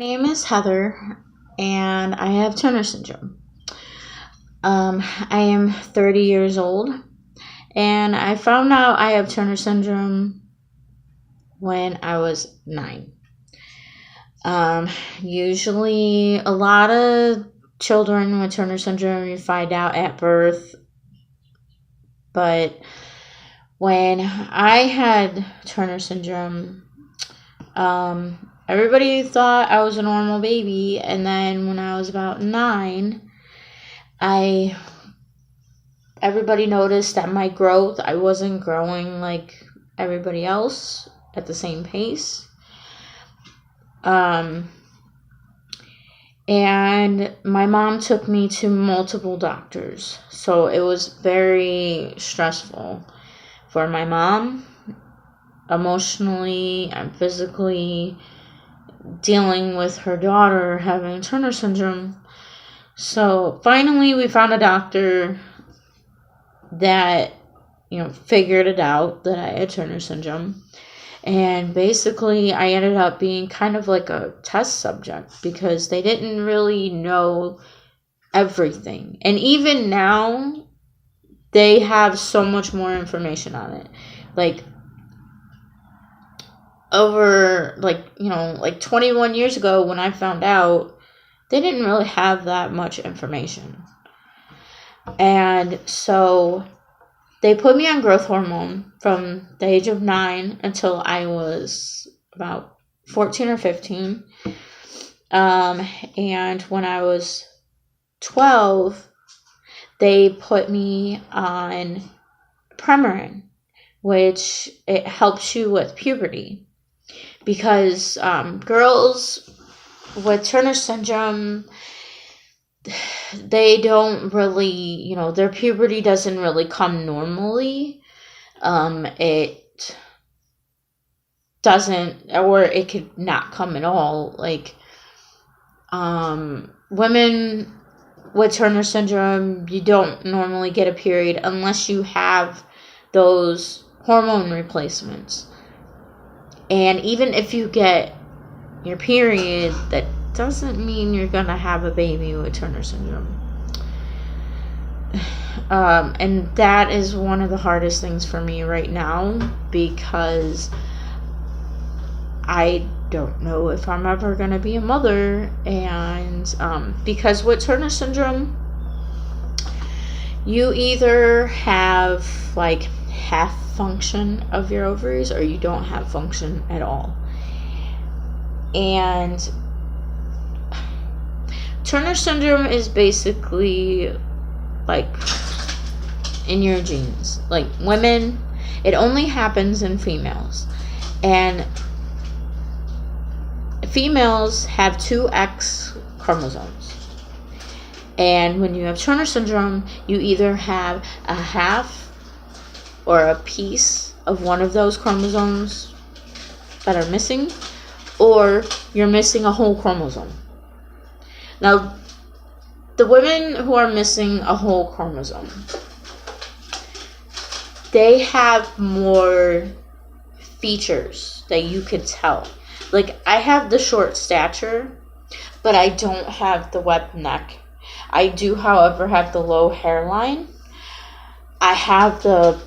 My name is Heather, and I have Turner syndrome. I am 30 years old, and I found out I have Turner syndrome when I was 9. Usually, a lot of children with Turner syndrome you find out at birth, but when I had Turner syndrome, everybody thought I was a normal baby, and then when I was about 9, everybody noticed that my growth, I wasn't growing like everybody else at the same pace. And my mom took me to multiple doctors, so it was very stressful for my mom, emotionally and physically, dealing with her daughter having Turner syndrome. So finally we found a doctor that figured it out that I had Turner syndrome. And basically I ended up being kind of like a test subject because they didn't really know everything. And even now they have so much more information on it. Like over 21 years ago when I found out, they didn't really have that much information. And so they put me on growth hormone from the age of 9 until I was about 14 or 15. And when I was 12, they put me on Premarin, which it helps you with puberty. Because girls with Turner syndrome, they don't really, their puberty doesn't really come normally. It doesn't, or it could not come at all. Like, women with Turner syndrome, you don't normally get a period unless you have those hormone replacements. And even if you get your period, that doesn't mean you're gonna have a baby with Turner syndrome. And that is one of the hardest things for me right now, because I don't know if I'm ever gonna be a mother. And because with Turner syndrome, you either have like half function of your ovaries or you don't have function at all. And Turner syndrome is basically like in your genes. Like women, it only happens in females. And females have 2 X chromosomes. And when you have Turner syndrome, you either have a half or a piece of one of those chromosomes that are missing, or you're missing a whole chromosome. Now, the women who are missing a whole chromosome, they have more features that you could tell. Like, I have the short stature, but I don't have the webbed neck. I do, however, have the low hairline. I have the